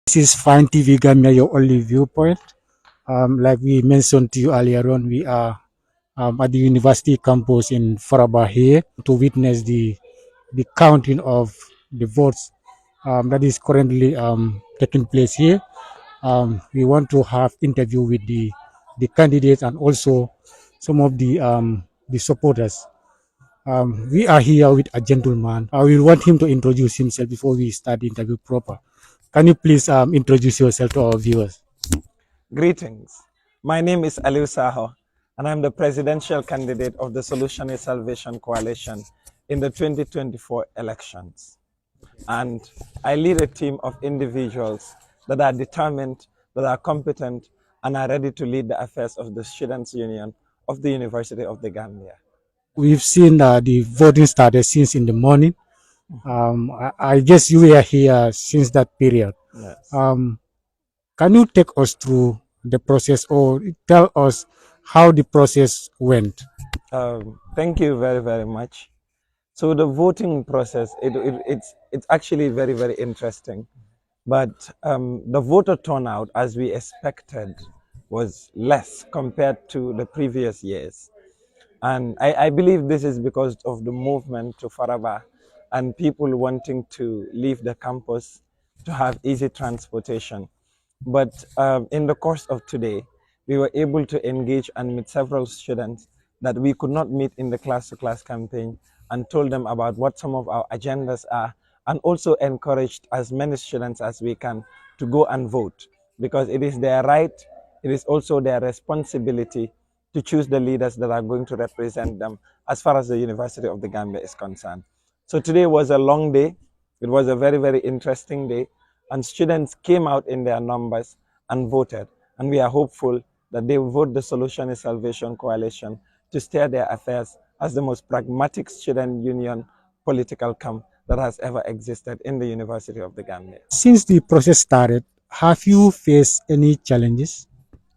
This is Fine TV Gambia, your only viewpoint. Like we mentioned to you earlier on, we are at the university campus in Faraba here to witness the counting of the votes that is currently taking place here. We want to have interview with the candidates and also some of the supporters. We are here with a gentleman. I will want him to introduce himself before we start the interview proper. Can you please introduce yourself to our viewers? Greetings. My name is Alieu, Saho, and I'm the presidential candidate of the Solution is Salvation Coalition in the 2024 elections. And I lead a team of individuals that are determined, that are competent, and are ready to lead the affairs of the Students' Union of the University of the Gambia. We've seen the voting started since in the morning. I guess you were here since that period. Yes. Can you take us through the process or tell us how the process went? Thank you very, very much. So the voting process, it's actually very, very interesting. But the voter turnout, as we expected, was less compared to the previous years. And I believe this is because of the movement to Faraba and people wanting to leave the campus to have easy transportation. But in the course of today, we were able to engage and meet several students that we could not meet in the class-to-class campaign and told them about what some of our agendas are and also encouraged as many students as we can to go and vote because it is their right, it is also their responsibility to choose the leaders that are going to represent them as far as the University of the Gambia is concerned. So today was a long day. It was a very, very interesting day. And students came out in their numbers and voted. And we are hopeful that they will vote the Solution is Salvation Coalition to steer their affairs as the most pragmatic student union political camp that has ever existed in the University of the Gambia. Since the process started, have you faced any challenges?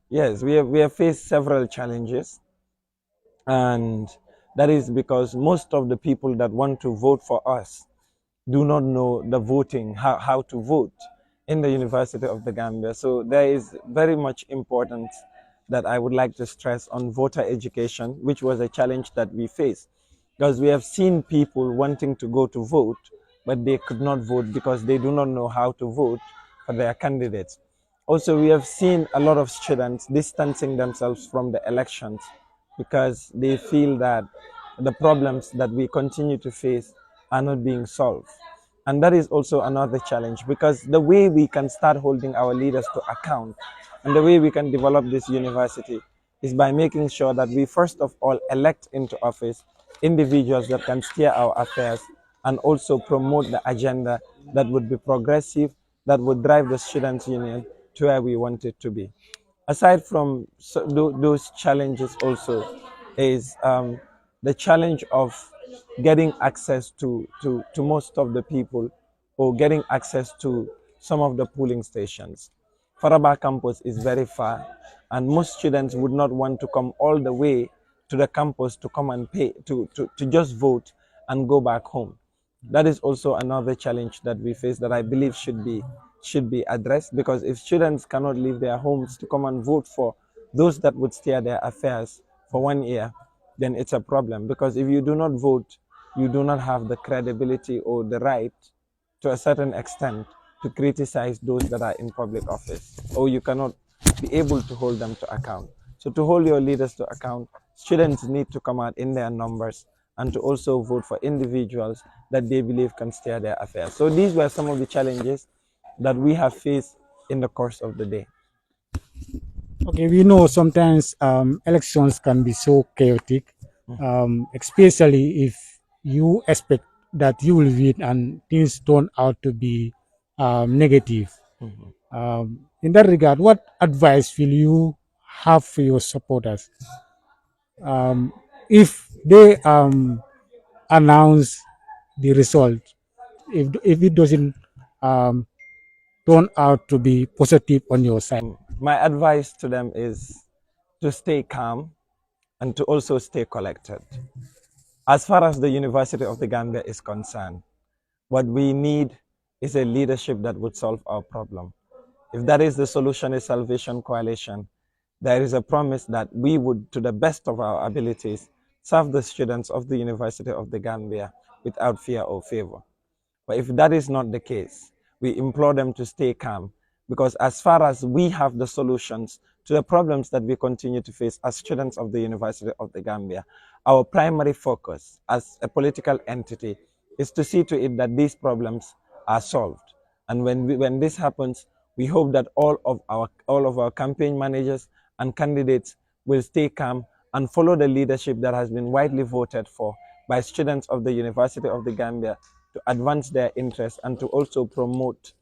Yes, we have faced several challenges, and that is because most of the people that want to vote for us do not know the voting, how to vote in the University of the Gambia. So there is very much importance that I would like to stress on voter education, which was a challenge that we faced. Because we have seen people wanting to go to vote, but they could not vote because they do not know how to vote for their candidates. Also, we have seen a lot of students distancing themselves from the elections because they feel that the problems that we continue to face are not being solved. And that is also another challenge because the way we can start holding our leaders to account and the way we can develop this university is by making sure that we first of all elect into office individuals that can steer our affairs and also promote the agenda that would be progressive, that would drive the students' union to where we want it to be. Aside from those challenges also is the challenge of getting access to most of the people or getting access to some of the polling stations. Faraba campus is very far and most students would not want to come all the way to the campus to come and pay to just vote and go back home. That is also another challenge that we face that I believe should be addressed because if students cannot leave their homes to come and vote for those that would steer their affairs for 1 year, then it's a problem because if you do not vote, you do not have the credibility or the right to a certain extent to criticize those that are in public office, or you cannot be able to hold them to account. So to hold your leaders to account, students need to come out in their numbers and to also vote for individuals that they believe can steer their affairs. So these were some of the challenges that we have faced in the course of the day. Okay, we know sometimes elections can be so chaotic, especially if you expect that you will win and things turn out to be negative. In that regard, what advice will you have for your supporters if they announce the result, if it doesn't um, turn out to be positive on your side? My advice to them is to stay calm and to also stay collected. As far as the University of the Gambia is concerned, what we need is a leadership that would solve our problem. If that is the Solution Salvation Coalition, there is a promise that we would, to the best of our abilities, serve the students of the University of the Gambia without fear or favor. But if that is not the case, we implore them to stay calm, because as far as we have the solutions to the problems that we continue to face as students of the University of the Gambia, our primary focus as a political entity is to see to it that these problems are solved. And when this happens, we hope that all of our campaign managers and candidates will stay calm and follow the leadership that has been widely voted for by students of the University of the Gambia to advance their interests and to also promote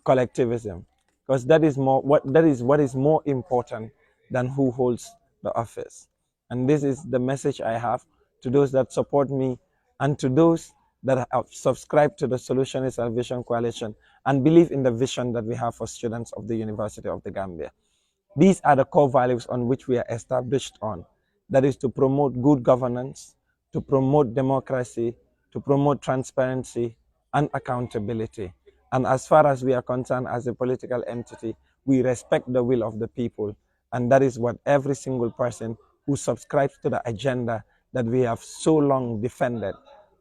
collectivism, because that is what is more important than who holds the office. And this is the message I have to those that support me and to those that have subscribed to the Solution Salvation Coalition and believe in the vision that we have for students of the University of the Gambia. These are the core values on which we are established on. That is to promote good governance, to promote democracy, to promote transparency and accountability. And as far as we are concerned as a political entity, we respect the will of the people. And that is what every single person who subscribes to the agenda that we have so long defended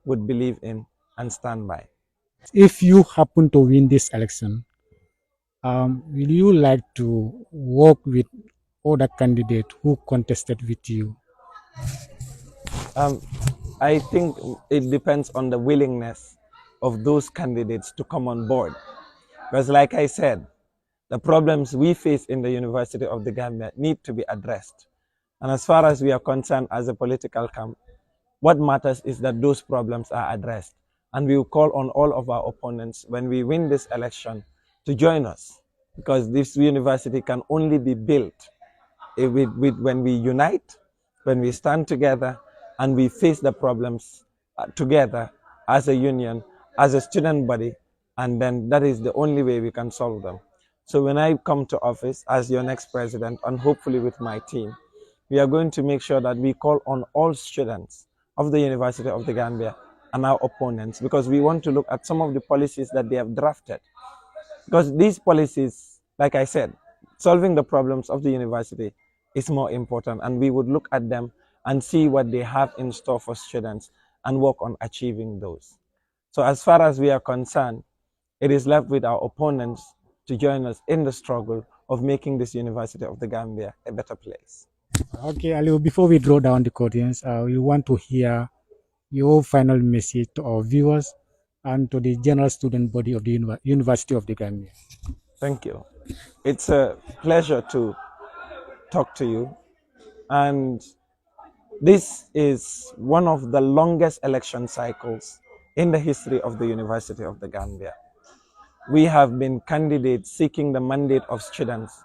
would believe in and stand by. If you happen to win this election, will you like to work with other candidates who contested with you? Um, I think it depends on the willingness of those candidates to come on board. Because, like I said, the problems we face in the University of the Gambia need to be addressed. And as far as we are concerned as a political camp, what matters is that those problems are addressed. And we will call on all of our opponents when we win this election to join us, because this university can only be built when we unite, when we stand together, and we face the problems together as a union, as a student body, and then that is the only way we can solve them. So when I come to office as your next president, and hopefully with my team, we are going to make sure that we call on all students of the University of the Gambia and our opponents, because we want to look at some of the policies that they have drafted, because these policies, like I said, solving the problems of the university is more important, and we would look at them and see what they have in store for students and work on achieving those. So as far as we are concerned, it is left with our opponents to join us in the struggle of making this University of the Gambia a better place. Okay, Aliu, before we draw down the curtains, we want to hear your final message to our viewers and to the general student body of the University of the Gambia. Thank you. It's a pleasure to talk to you. And this is one of the longest election cycles in the history of the University of the Gambia. We have been candidates seeking the mandate of students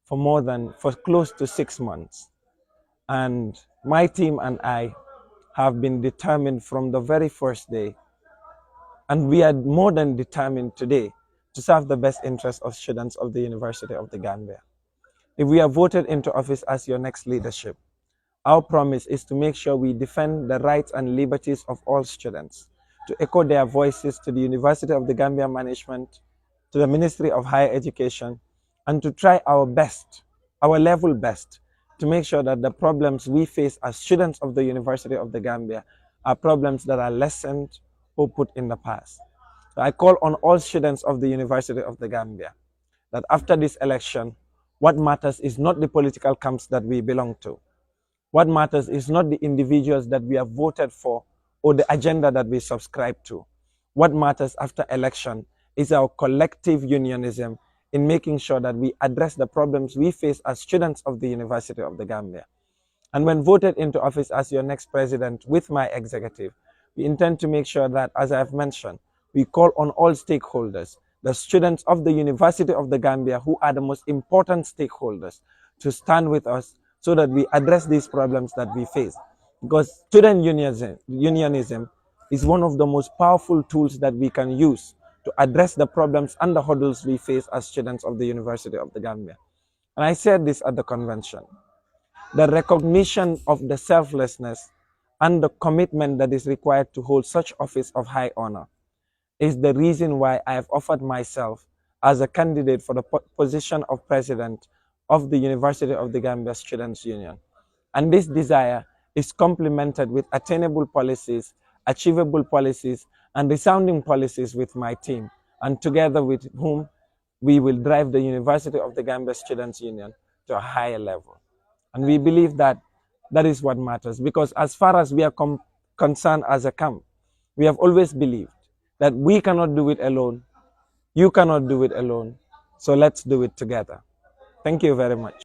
for close to 6 months. And my team and I have been determined from the very first day, and we are more than determined today to serve the best interests of students of the University of the Gambia. If we are voted into office as your next leadership, our promise is to make sure we defend the rights and liberties of all students, to echo their voices to the University of the Gambia management, to the Ministry of Higher Education, and to try our best, our level best, to make sure that the problems we face as students of the University of the Gambia are problems that are lessened or put in the past. So I call on all students of the University of the Gambia that after this election, what matters is not the political camps that we belong to. What matters is not the individuals that we have voted for or the agenda that we subscribe to. What matters after election is our collective unionism in making sure that we address the problems we face as students of the University of the Gambia. And when voted into office as your next president with my executive, we intend to make sure that, as I have mentioned, we call on all stakeholders, the students of the University of the Gambia, who are the most important stakeholders, to stand with us so that we address these problems that we face. Because student unionism is one of the most powerful tools that we can use to address the problems and the hurdles we face as students of the University of the Gambia. And I said this at the convention. The recognition of the selflessness and the commitment that is required to hold such office of high honor is the reason why I have offered myself as a candidate for the position of president of the University of the Gambia Students' Union. And this desire is complemented with attainable policies, achievable policies, and resounding policies with my team, and together with whom we will drive the University of the Gambia Students' Union to a higher level. And we believe that that is what matters, because as far as we are concerned as a camp, we have always believed that we cannot do it alone, you cannot do it alone, so let's do it together. Thank you very much.